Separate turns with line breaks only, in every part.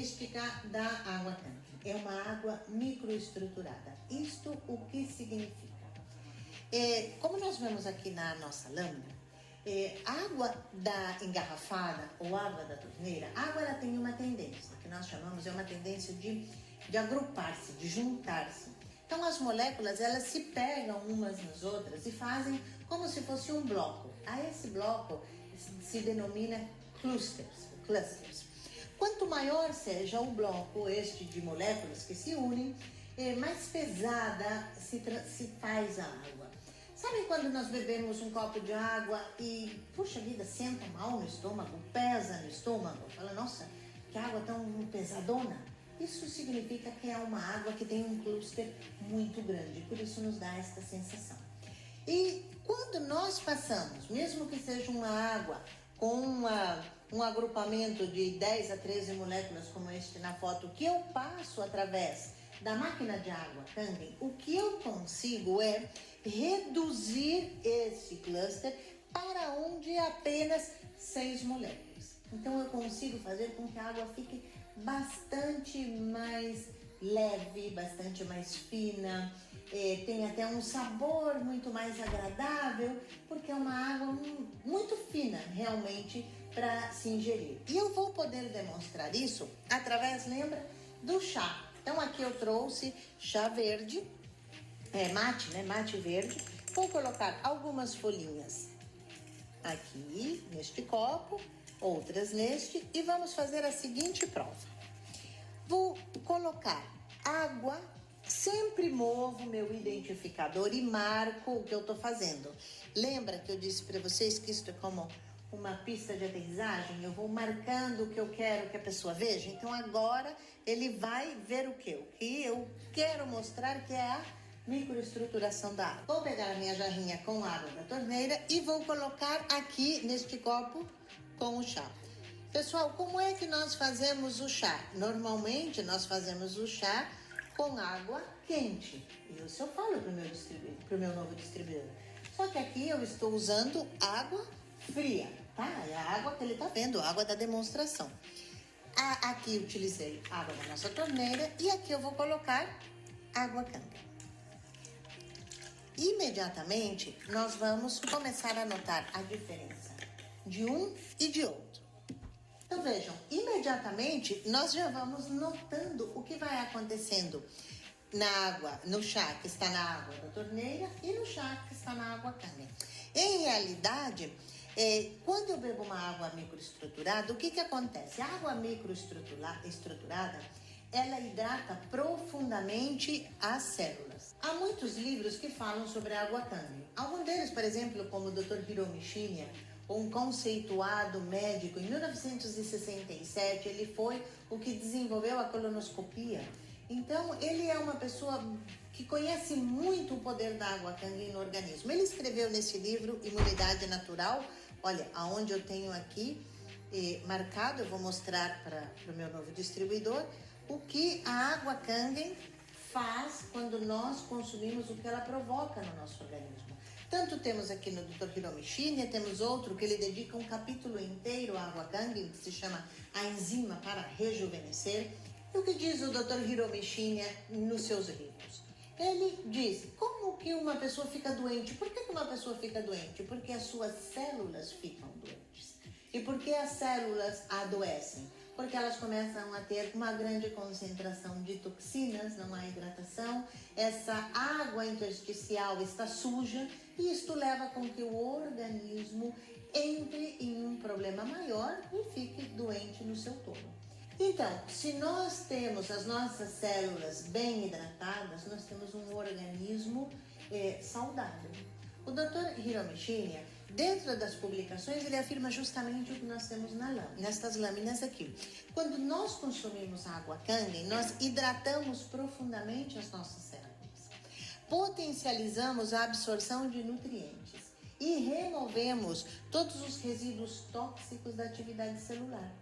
característica da água Kangen. É uma água microestruturada. Isto o que significa? Como nós vemos aqui na nossa lâmina, água engarrafada ou água da torneira, a água ela tem uma tendência, que nós chamamos uma tendência de agrupar-se, de juntar-se. Então as moléculas elas se pegam umas nas outras e fazem como se fosse um bloco. A esse bloco se denomina clusters. Quanto maior seja o bloco de moléculas que se unem, mais pesada se faz a água. Sabe quando nós bebemos um copo de água e, puxa vida, senta mal no estômago, pesa no estômago? Fala, nossa, que água tão pesadona. Isso significa que é uma água que tem um cluster muito grande, por isso nos dá esta sensação. E quando nós passamos, mesmo que seja uma água com um agrupamento de 10 a 13 moléculas como este na foto, que eu passo através da máquina de água Kangen, o que eu consigo é reduzir esse cluster para onde apenas 6 moléculas. Então eu consigo fazer com que a água fique bastante mais leve, bastante mais fina, tem até um sabor muito mais agradável, porque é uma água muito fina realmente para se ingerir. E eu vou poder demonstrar isso através, lembra, do chá. Então aqui eu trouxe chá verde, mate verde. Vou colocar algumas folhinhas aqui neste copo, outras neste, e vamos fazer a seguinte prova. Vou colocar água, sempre movo meu identificador e marco o que eu estou fazendo. Lembra que eu disse para vocês que isso é como uma pista de aterrissagem? Eu vou marcando o que eu quero que a pessoa veja. Então agora ele vai ver o que? O que eu quero mostrar, que é a microestruturação da água. Vou pegar a minha jarrinha com água da torneira e vou colocar aqui neste copo com o chá. Pessoal, como é que nós fazemos o chá? Normalmente nós fazemos o chá com água quente. Isso eu falo para o meu novo distribuidor. Só que aqui eu estou usando água fria, tá? É a água que ele está vendo, a água da demonstração. Aqui utilizei água da nossa torneira e aqui eu vou colocar água Kangen. Imediatamente nós vamos começar a notar a diferença de um e de outro. Então vejam, imediatamente nós já vamos notando o que vai acontecendo na água, no chá que está na água da torneira e no chá que está na água Kangen. Em realidade, quando eu bebo uma água microestruturada, o que acontece? A água microestruturada, ela hidrata profundamente as células. Há muitos livros que falam sobre a água Kangen. Alguns deles, por exemplo, como o Dr. Hiromi Shinya, um conceituado médico, em 1967, ele foi o que desenvolveu a colonoscopia. Então, ele é uma pessoa que conhece muito o poder da água Kangen no organismo. Ele escreveu nesse livro, Imunidade Natural, olha, aonde eu tenho aqui marcado, eu vou mostrar para o meu novo distribuidor, o que a água Kangen faz quando nós consumimos, o que ela provoca no nosso organismo. Tanto temos aqui no Dr. Hiromi Shinya, temos outro que ele dedica um capítulo inteiro à água Kangen, que se chama A Enzima para Rejuvenescer. E o que diz o Dr. Hiromi Shinya nos seus livros? Ele diz, como que uma pessoa fica doente? Por que uma pessoa fica doente? Porque as suas células ficam doentes. E por que as células adoecem? Porque elas começam a ter uma grande concentração de toxinas, não há hidratação, essa água intersticial está suja e isto leva com que o organismo entre em um problema maior e fique doente no seu todo. Então, se nós temos as nossas células bem hidratadas, nós temos um organismo saudável. O Dr. Hiromi Shinya, dentro das publicações, ele afirma justamente o que nós temos nestas lâminas aqui. Quando nós consumimos água Kangen, nós hidratamos profundamente as nossas células, potencializamos a absorção de nutrientes e removemos todos os resíduos tóxicos da atividade celular.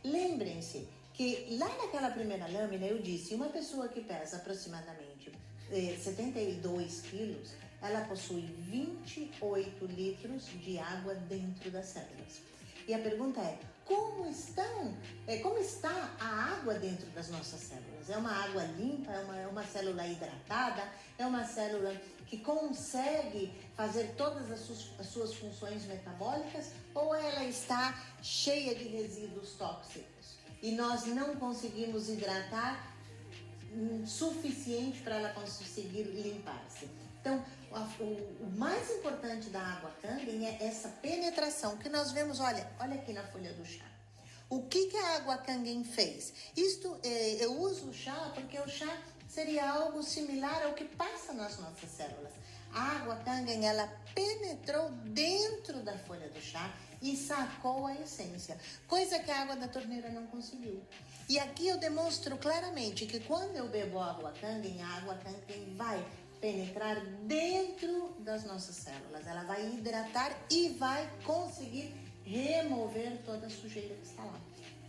Lembrem-se que lá naquela primeira lâmina eu disse, uma pessoa que pesa aproximadamente 72 quilos, ela possui 28 litros de água dentro das células. E a pergunta é, como está a água dentro das nossas células? É uma água limpa? É uma célula hidratada? É uma célula que consegue fazer todas as suas funções metabólicas? Ou ela está cheia de resíduos tóxicos? E nós não conseguimos hidratar suficiente para ela conseguir limpar-se. Então, o mais importante da água Kangen é essa penetração que nós vemos, olha aqui na folha do chá. O que a água Kangen fez? Eu uso o chá porque o chá seria algo similar ao que passa nas nossas células. A água Kangen, ela penetrou dentro da folha do chá e sacou a essência, coisa que a água da torneira não conseguiu. E aqui eu demonstro claramente que quando eu bebo água Kangen, a água Kangen vai penetrar dentro das nossas células, ela vai hidratar e vai conseguir remover toda a sujeira que está lá.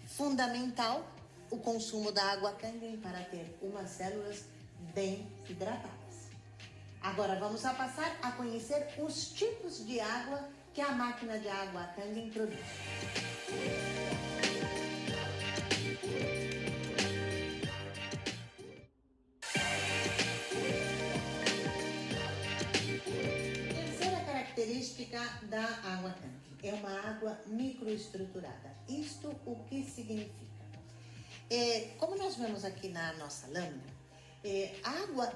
Fundamental o consumo da água Kangen para ter umas células bem hidratadas. Agora vamos passar a conhecer os tipos de água que a máquina de água Kangen produz. Terceira característica da água Kangen é uma água microestruturada. Isto o que significa? Como nós vemos aqui na nossa lâmina, água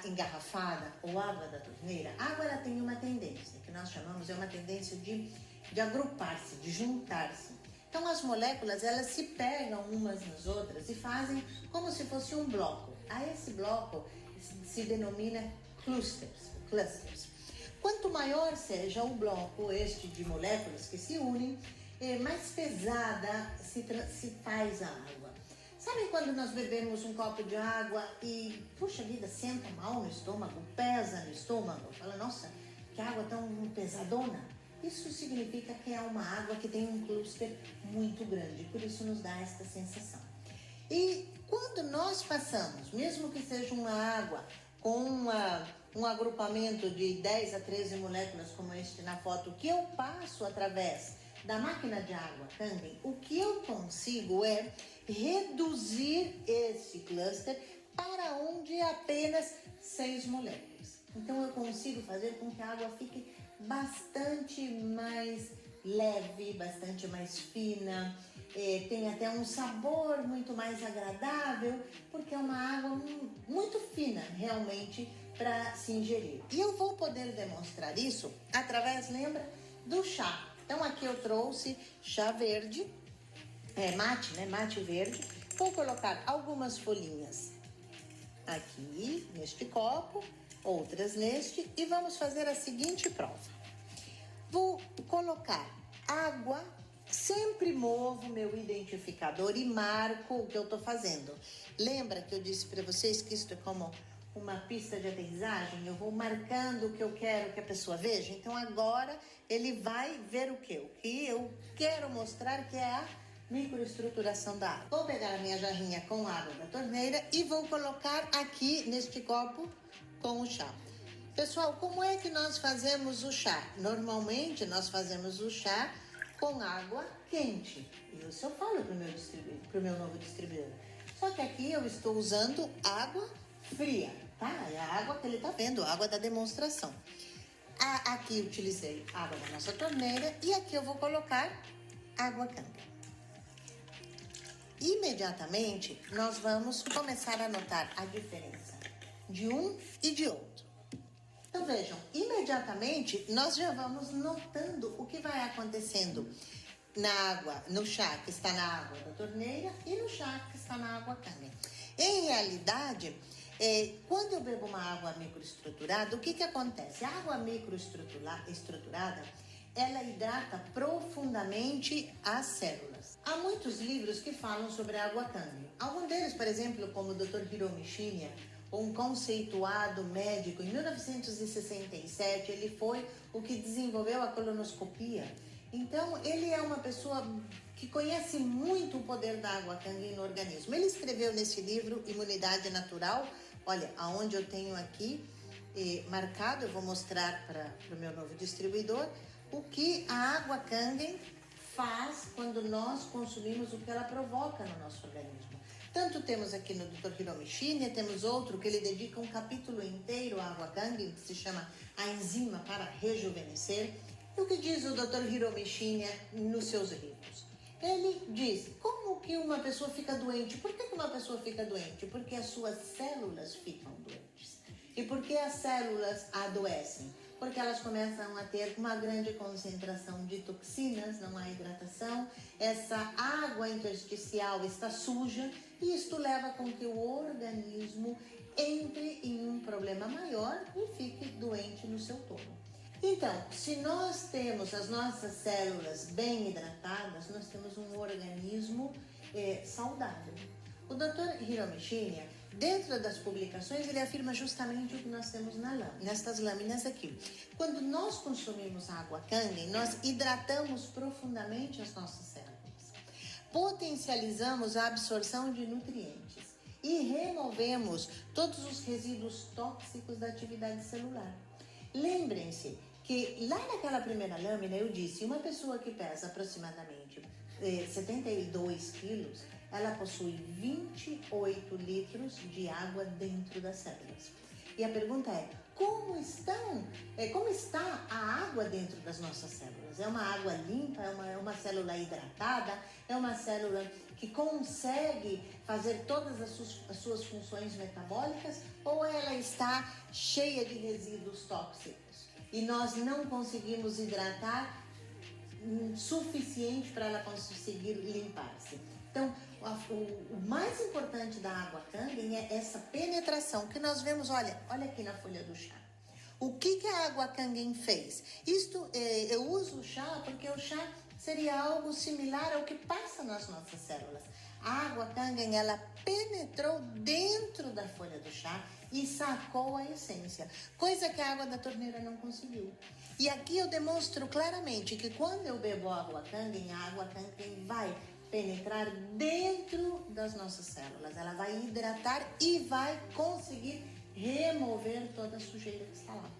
engarrafada ou água da torneira, a água ela tem uma tendência, que nós chamamos uma tendência de agrupar-se, de juntar-se. Então as moléculas elas se pegam umas nas outras e fazem como se fosse um bloco. A esse bloco se denomina clusters. Quanto maior seja o bloco de moléculas que se unem, mais pesada se faz a água. Sabe quando nós bebemos um copo de água e, puxa vida, senta mal no estômago, pesa no estômago? Fala, nossa, que água tão pesadona. Isso significa que é uma água que tem um cluster muito grande, por isso nos dá esta sensação. E quando nós passamos, mesmo que seja uma água com um agrupamento de 10 a 13 moléculas como este na foto, que eu passo através da máquina de água Kangen, o que eu consigo é reduzir esse cluster para onde apenas 6 moléculas. Então eu consigo fazer com que a água fique bastante mais leve, bastante mais fina, tem até um sabor muito mais agradável, porque é uma água muito fina realmente para se ingerir. E eu vou poder demonstrar isso através, lembra, do chá. Então aqui eu trouxe chá verde, mate verde. Vou colocar algumas folhinhas aqui neste copo, outras neste, e vamos fazer a seguinte prova. Vou colocar água, sempre movo meu identificador e marco o que eu estou fazendo. Lembra que eu disse para vocês que isto é como uma pista de aterrissagem? Eu vou marcando o que eu quero que a pessoa veja. Então agora ele vai ver o que eu quero mostrar, que é a microestruturação da água. Vou pegar a minha jarrinha com água da torneira e vou colocar aqui neste copo com o chá. Pessoal, como é que nós fazemos o chá? Normalmente nós fazemos o chá com água quente. Isso eu falo para o meu novo distribuidor. Só que aqui eu estou usando água fria, tá? É a água que ele está vendo, a água da demonstração. Aqui utilizei água da nossa torneira e aqui eu vou colocar água Kangen. Imediatamente nós vamos começar a notar a diferença de um e de outro. Então vejam, imediatamente nós já vamos notando o que vai acontecendo no chá que está na água da torneira e no chá que está na água Kangen. Em realidade, quando eu bebo uma água microestruturada, o que acontece? A água microestruturada, ela hidrata profundamente as células. Há muitos livros que falam sobre a água Kangen. Algum deles, por exemplo, como o Dr. Hiromi Shinya, um conceituado médico, em 1967, ele foi o que desenvolveu a colonoscopia. Então, ele é uma pessoa que conhece muito o poder da água Kangen no organismo. Ele escreveu nesse livro, Imunidade Natural, olha, aonde eu tenho aqui marcado, eu vou mostrar para o meu novo distribuidor, o que a água Kangen faz quando nós consumimos o que ela provoca no nosso organismo. Tanto temos aqui no Dr. Hiromi Shinya, temos outro que ele dedica um capítulo inteiro à água Kangen, que se chama A Enzima para Rejuvenescer. E o que diz o Dr. Hiromi Shinya nos seus livros? Ele diz, como que uma pessoa fica doente? Por que uma pessoa fica doente? Porque as suas células ficam doentes. E por que as células adoecem? Porque elas começam a ter uma grande concentração de toxinas, não há hidratação, essa água intersticial está suja e isto leva com que o organismo entre em um problema maior e fique doente no seu todo. Então, se nós temos as nossas células bem hidratadas, nós temos um organismo saudável. O Dr. Hiromi Shinya, dentro das publicações, ele afirma justamente o que nós temos nestas lâminas aqui. Quando nós consumimos água Kangen, nós hidratamos profundamente as nossas células, potencializamos a absorção de nutrientes e removemos todos os resíduos tóxicos da atividade celular. Lembrem-se que lá naquela primeira lâmina eu disse, uma pessoa que pesa aproximadamente 72 quilos, ela possui 28 litros de água dentro das células. E a pergunta é, como está a água dentro das nossas células? É uma água limpa? É uma célula hidratada? É uma célula que consegue fazer todas as suas funções metabólicas? Ou ela está cheia de resíduos tóxicos? E nós não conseguimos hidratar suficiente para ela conseguir limpar-se. Então, o mais importante da água Kangen é essa penetração que nós vemos, olha aqui na folha do chá. O que a água Kangen fez? Eu uso o chá porque o chá seria algo similar ao que passa nas nossas células. A água Kangen, ela penetrou dentro da folha do chá e sacou a essência, coisa que a água da torneira não conseguiu. E aqui eu demonstro claramente que quando eu bebo água Kangen, a água Kangen vai penetrar dentro das nossas células, ela vai hidratar e vai conseguir remover toda a sujeira que está lá.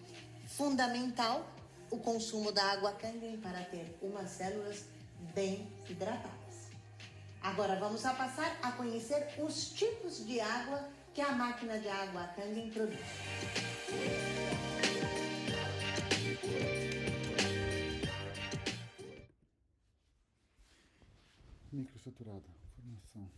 Fundamental o consumo da água Kangen para ter umas células bem hidratadas. Agora vamos passar a conhecer os tipos de água que a máquina de água Kangen produz.
Microestruturada, formação.